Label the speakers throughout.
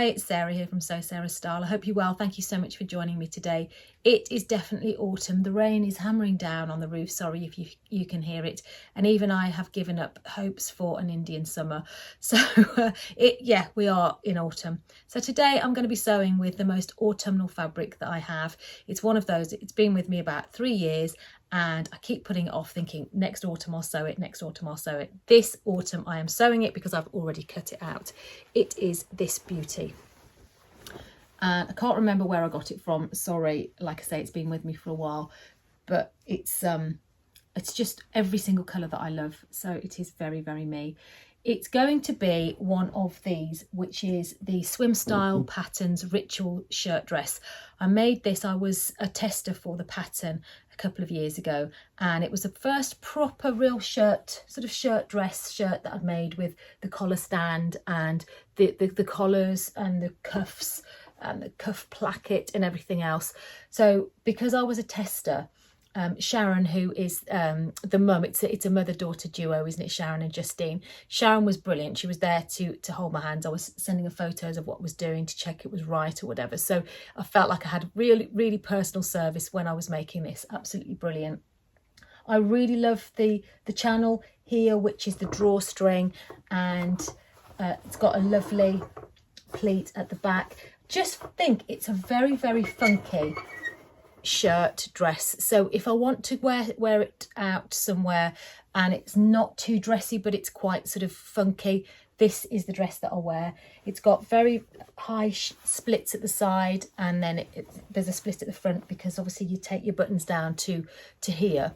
Speaker 1: Hey, it's Sarah here from So Sarah Style. I hope you're well. Thank you so much for joining me today. It is definitely autumn. The rain is hammering down on the roof. Sorry if you can hear it. And even I have given up hopes for an Indian summer. So yeah, we are in autumn. So today I'm going to be sewing with the most autumnal fabric that I have. It's one of those, it's been with me about 3 years. And I keep putting it off thinking next autumn I'll sew it, next autumn I'll sew it. This autumn I am sewing it because I've already cut it out. It is this beauty. And I can't remember where I got it from. Sorry, like I say, it's been with me for a while, but it's just every single colour that I love. So it is very, very me. It's going to be one of these, which is the Swim Style Patterns Ritual Shirt Dress. I made this, I was a tester for the pattern a couple of years ago, and it was the first proper real shirt, sort of shirt that I'd made with the collar stand and the collars and the cuffs and the cuff placket and everything else. So because I was a tester, Sharon, who is the mum, it's a mother-daughter duo, isn't it, Sharon and Justine? Sharon was brilliant. She was there to hold my hands. I was sending her photos of what I was doing to check it was right or whatever. So I felt like I had really, really personal service when I was making this. Absolutely brilliant. I really love the channel here, which is the drawstring, and it's got a lovely pleat at the back. Just think it's a very, very funky shirt dress. So if I want to wear it out somewhere and it's not too dressy but it's quite sort of funky, this is the dress that I'll wear. It's got very high splits at the side, and then there's a split at the front because obviously you take your buttons down to here.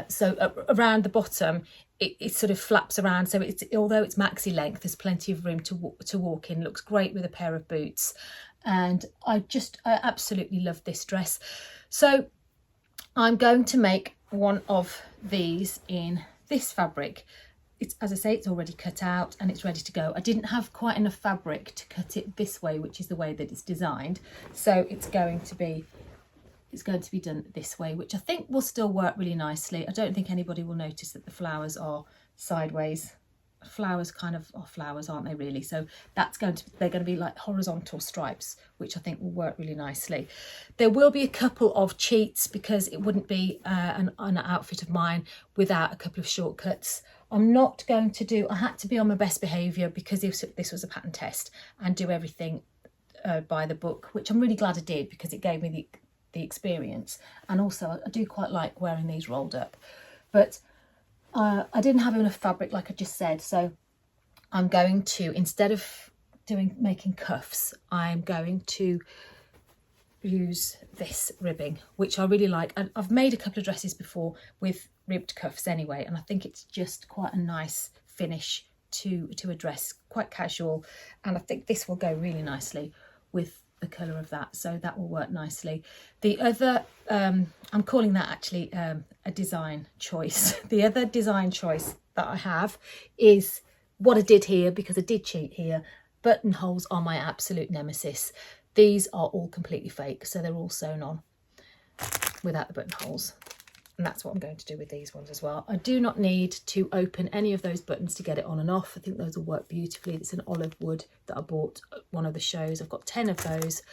Speaker 1: So around the bottom it sort of flaps around, so although it's maxi length, there's plenty of room to walk in. Looks great with a pair of boots, and I absolutely love this dress. So I'm going to make one of these in this fabric. It's, as I say, it's already cut out and it's ready to go. I didn't have quite enough fabric to cut it this way, which is the way that it's designed. So it's going to be done this way, which I think will still work really nicely. I don't think anybody will notice that the flowers are sideways. Flowers kind of are flowers, aren't they, really? So they're going to be like horizontal stripes, which I think will work really nicely. There will be a couple of cheats because it wouldn't be an outfit of mine without a couple of shortcuts. I'm not going to do, I had to be on my best behaviour because this was a pattern test, and do everything by the book, which I'm really glad I did because it gave me the experience. And also I do quite like wearing these rolled up, but I didn't have enough fabric, like I just said, so I'm going to, instead of making cuffs, I'm going to use this ribbing, which I really like. And I've made a couple of dresses before with ribbed cuffs anyway, and I think it's just quite a nice finish to a dress, quite casual, and I think this will go really nicely with the colour of that, so that will work nicely. The other I'm calling that actually a design choice. The other design choice that I have is what I did here, because I did cheat here. Buttonholes are my absolute nemesis. These are all completely fake, so they're all sewn on without the buttonholes. And that's what I'm going to do with these ones as well. I do not need to open any of those buttons to get it on and off. I think those will work beautifully. It's an olive wood that I bought at one of the shows. I've got 10 of those,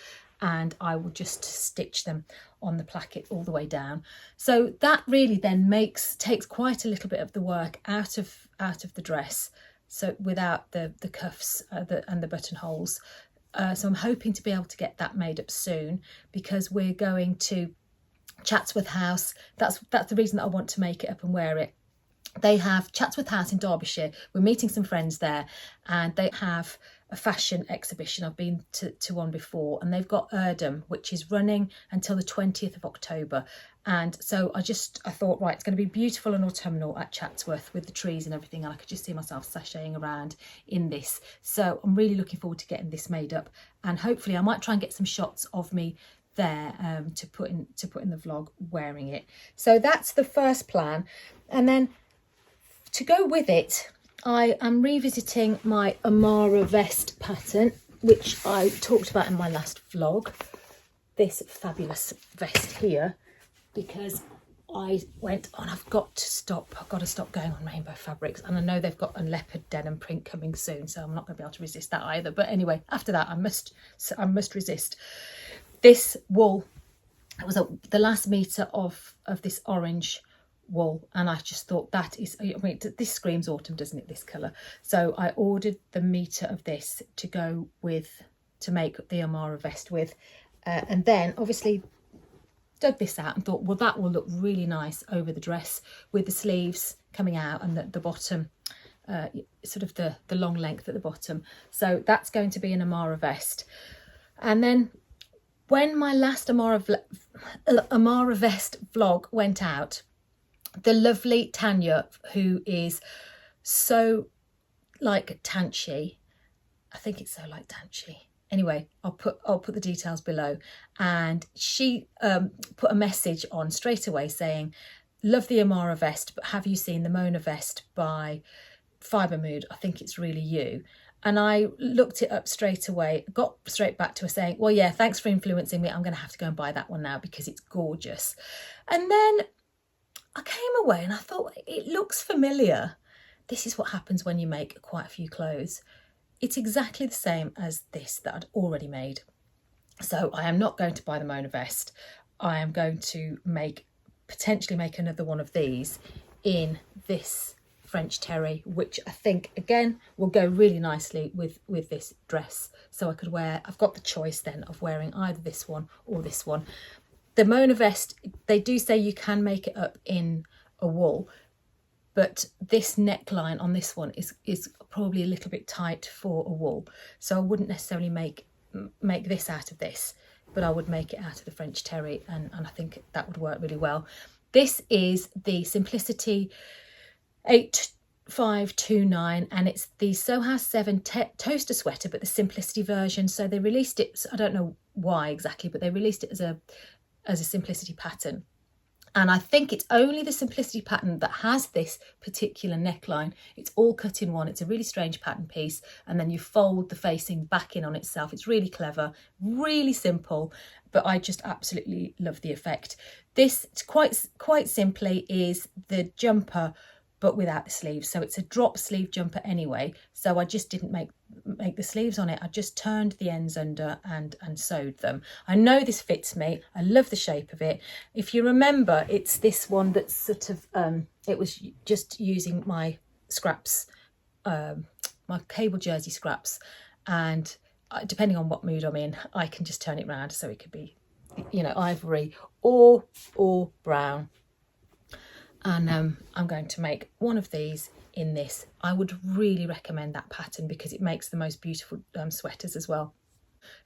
Speaker 1: and I will just stitch them on the placket all the way down. So that really then takes quite a little bit of the work out of the dress, so without the cuffs and the buttonholes. So I'm hoping to be able to get that made up soon, because we're going to Chatsworth House. That's the reason that I want to make it up and wear it. They have Chatsworth House in Derbyshire. We're meeting some friends there, and they have a fashion exhibition. I've been to one before, and they've got Erdem, which is running until the 20th of October. And so I thought, right, it's going to be beautiful and autumnal at Chatsworth with the trees and everything, and I could just see myself sashaying around in this. So I'm really looking forward to getting this made up, and hopefully I might try and get some shots of me there to put in the vlog wearing it. So that's the first plan. And then to go with it, I am revisiting my Amara vest pattern, which I talked about in my last vlog. This fabulous vest here, because I went on, I've got to stop going on rainbow fabrics, and I know they've got a leopard denim print coming soon, so I'm not going to be able to resist that either. But anyway, after that I must resist. This wool, it was the last metre of this orange wool, and I just thought that is, I mean, this screams autumn, doesn't it, this colour? So I ordered the metre of this to go with, to make the Amara vest with, and then obviously dug this out and thought, well, that will look really nice over the dress with the sleeves coming out and the bottom, sort of the long length at the bottom. So that's going to be an Amara vest. And then when my last Amara vest vlog went out, the lovely Tanya, who is so like Tanchi, I think it's so like Tanchi. Anyway, I'll put the details below, and she put a message on straight away saying, love the Amara vest, but have you seen the Mona vest by Fibremood? I think it's really you. And I looked it up straight away, got straight back to her saying, well, yeah, thanks for influencing me. I'm going to have to go and buy that one now because it's gorgeous. And then I came away and I thought, it looks familiar. This is what happens when you make quite a few clothes. It's exactly the same as this that I'd already made. So I am not going to buy the Mona vest. I am going to potentially make another one of these in this French terry, which I think again will go really nicely with this dress. So I could wear, I've got the choice then of wearing either this one or this one. The Mona vest, they do say you can make it up in a wool, but this neckline on this one is probably a little bit tight for a wool. So I wouldn't necessarily make this out of this, but I would make it out of the French terry, and I think that would work really well. This is the Simplicity 8529, and it's the Soho 7 toaster sweater, but the Simplicity version. So they released it, I don't know why exactly, but they released it as a Simplicity pattern. And I think it's only the Simplicity pattern that has this particular neckline. It's all cut in one. It's a really strange pattern piece. And then you fold the facing back in on itself. It's really clever, really simple, but I just absolutely love the effect. This, quite simply, is the jumper, but without the sleeves. So it's a drop sleeve jumper anyway. So I just didn't make the sleeves on it. I just turned the ends under and sewed them. I know this fits me. I love the shape of it. If you remember, it's this one that's sort of, it was just using my scraps, my cable jersey scraps. And depending on what mood I'm in, I can just turn it around. So it could be, you know, ivory or brown. And I'm going to make one of these in this. I would really recommend that pattern because it makes the most beautiful sweaters as well.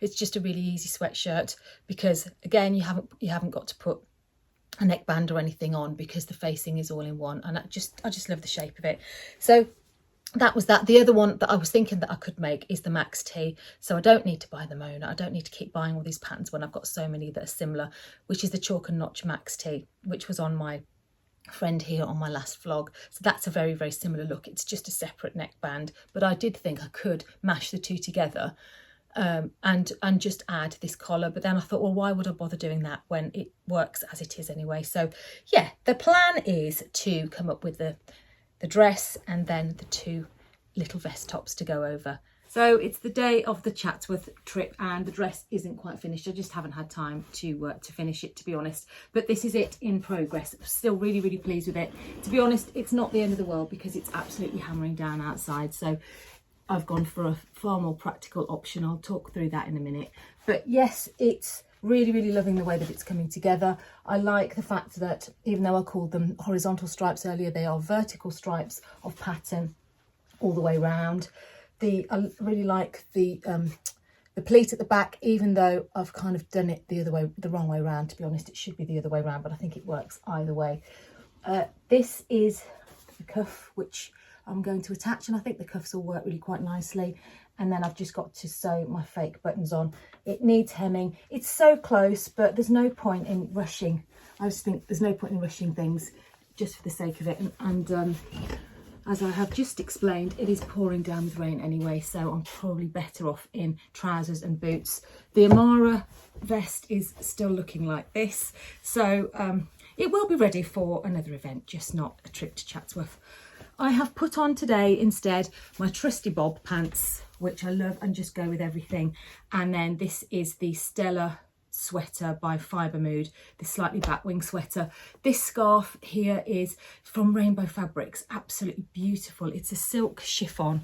Speaker 1: It's just a really easy sweatshirt because, again, you haven't got to put a neckband or anything on because the facing is all in one, and I just love the shape of it. So that was that. The other one that I was thinking that I could make is the Max T. So I don't need to buy the Mona. I don't need to keep buying all these patterns when I've got so many that are similar, which is the Chalk and Notch Max T, which was on my friend here on my last vlog. So that's a very, very similar look. It's just a separate neckband, but I did think I could mash the two together and just add this collar, but then I thought, well, why would I bother doing that when it works as it is anyway? So yeah, the plan is to come up with the dress and then the two little vest tops to go over. So it's the day of the Chatsworth trip and the dress isn't quite finished. I just haven't had time to finish it, to be honest. But this is it in progress. I'm still really, really pleased with it. To be honest, it's not the end of the world because it's absolutely hammering down outside. So I've gone for a far more practical option. I'll talk through that in a minute. But yes, it's really, really loving the way that it's coming together. I like the fact that even though I called them horizontal stripes earlier, they are vertical stripes of pattern all the way around. I really like the pleat at the back, even though I've kind of done it the wrong way around. To be honest, it should be the other way around, but I think it works either way. This is the cuff, which I'm going to attach, and I think the cuffs will work really quite nicely. And then I've just got to sew my fake buttons on. It needs hemming. It's so close, but there's no point in rushing. I just think there's no point in rushing things just for the sake of it. And as I have just explained, it is pouring down with rain anyway, so I'm probably better off in trousers and boots. The Amara vest is still looking like this. So it will be ready for another event, just not a trip to Chatsworth. I have put on today instead my trusty bob pants, which I love and just go with everything. And then this is the Stella sweater by Fibremood, this slightly batwing sweater. This scarf here is from Rainbow Fabrics, absolutely beautiful. It's a silk chiffon.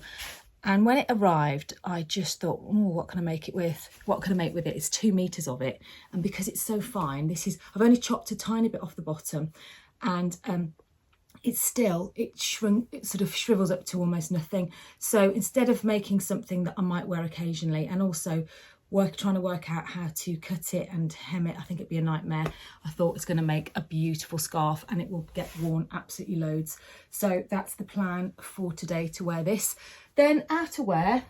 Speaker 1: And when it arrived, I just thought, oh, what can I make it with? What can I make with it? It's 2 meters of it. And because it's so fine, I've only chopped a tiny bit off the bottom, and it sort of shrivels up to almost nothing. So instead of making something that I might wear occasionally, and also trying to work out how to cut it and hem it, I think it'd be a nightmare. I thought it's going to make a beautiful scarf, and it will get worn absolutely loads. So that's the plan for today, to wear this. Then outerwear,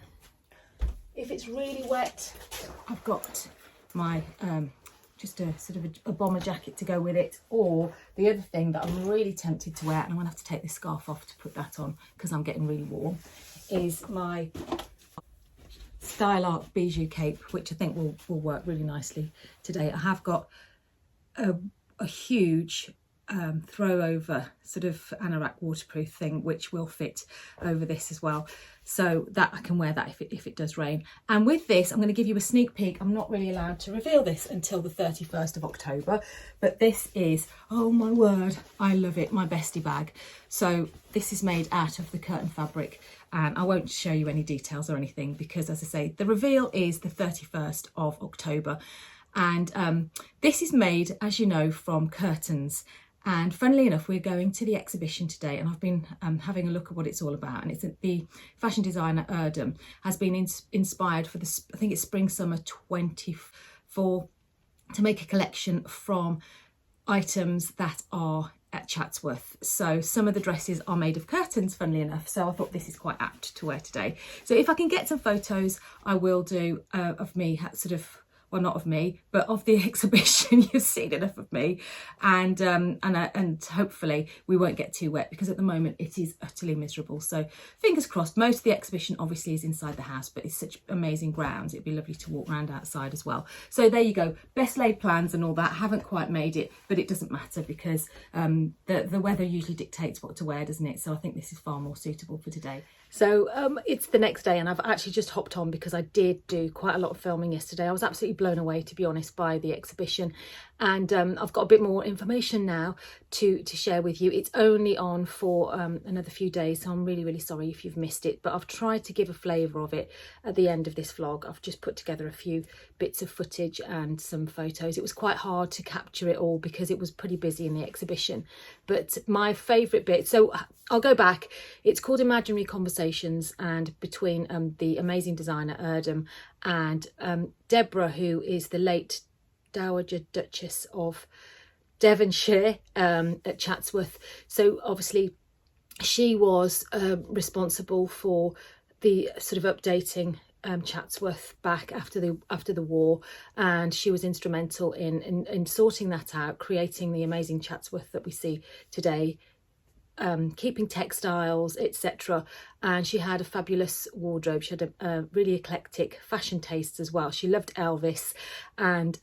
Speaker 1: if it's really wet, I've got my just a sort of a bomber jacket to go with it. Or the other thing that I'm really tempted to wear, and I'm gonna have to take this scarf off to put that on because I'm getting really warm, is my Style Art Bijou cape, which I think will work really nicely today. I have got a huge throw over sort of anorak waterproof thing, which will fit over this as well, so that I can wear that if it does rain. And with this, I'm going to give you a sneak peek. I'm not really allowed to reveal this until the 31st of October, but this is, oh my word, I love it, my Bestie bag. So this is made out of the curtain fabric, and I won't show you any details or anything because, as I say, the reveal is the 31st of October. And this is made, as you know, from curtains. And funnily enough, we're going to the exhibition today, and I've been having a look at what it's all about. And it's the fashion designer Erdem has been inspired for this, I think it's spring summer 24, to make a collection from items that are at Chatsworth. So some of the dresses are made of curtains, funnily enough. So I thought this is quite apt to wear today. So if I can get some photos, I will do of me sort of, well, not of me, but of the exhibition. You've seen enough of me, and hopefully we won't get too wet, because at the moment it is utterly miserable. So fingers crossed. Most of the exhibition obviously is inside the house, but it's such amazing grounds. It'd be lovely to walk around outside as well. So there you go. Best laid plans and all that. Haven't quite made it, but it doesn't matter because the weather usually dictates what to wear, doesn't it? So I think this is far more suitable for today. So it's the next day, and I've actually just hopped on because I did do quite a lot of filming yesterday. I was absolutely blown away, to be honest, by the exhibition, and I've got a bit more information now to share with you. It's only on for another few days, so I'm really sorry if you've missed it, but I've tried to give a flavour of it at the end of this vlog. I've just put together a few bits of footage and some photos. It was quite hard to capture it all because it was pretty busy in the exhibition, but my favourite bit, so I'll go back. It's called Imaginary Conversations, and between the amazing designer Erdem and Deborah, who is the late Dowager Duchess of Devonshire at Chatsworth. So obviously she was responsible for the sort of updating Chatsworth back after the war, and she was instrumental in sorting that out, creating the amazing Chatsworth that we see today. Keeping textiles, etc. And she had a fabulous wardrobe. She had a really eclectic fashion taste as well. She loved Elvis, and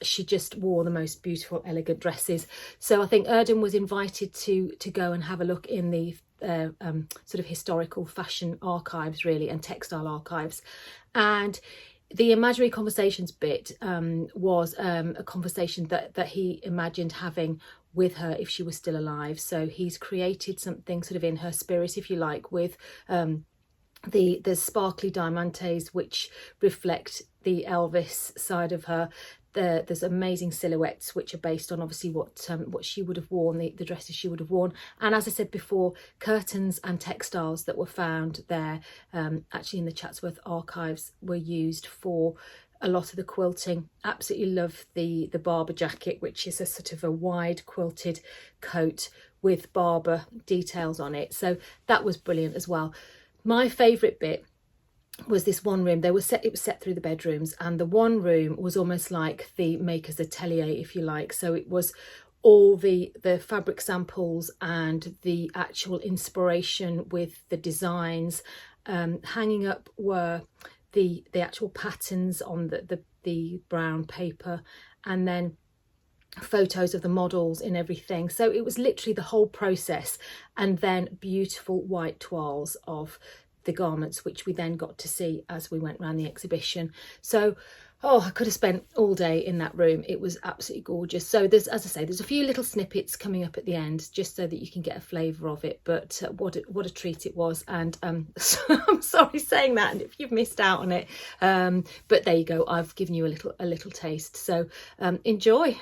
Speaker 1: she just wore the most beautiful, elegant dresses. So I think Erdem was invited to go and have a look in the sort of historical fashion archives, really, and textile archives. And the Imaginary Conversations bit was a conversation that he imagined having with her if she was still alive. So he's created something sort of in her spirit, if you like, with the sparkly diamantes, which reflect the Elvis side of her. There's amazing silhouettes which are based on obviously what she would have worn, the dresses she would have worn. And as I said before, curtains and textiles that were found there, actually in the Chatsworth archives, were used for a lot of the quilting. Absolutely love the Barber jacket, which is a sort of a wide quilted coat with Barber details on it. So that was brilliant as well. My favourite bit was this one room. It was set through the bedrooms, and the one room was almost like the maker's atelier, if you like. So it was all the fabric samples and the actual inspiration with the designs. Hanging up were the actual patterns on the brown paper, and then photos of the models and everything. So it was literally the whole process, and then beautiful white toiles of the garments, which we then got to see as we went around the exhibition. So oh, I could have spent all day in that room. It was absolutely gorgeous. So there's, as I say, there's a few little snippets coming up at the end just so that you can get a flavour of it. But what a treat it was. And so I'm sorry saying that if you've missed out on it. But there you go. I've given you a little taste. So enjoy.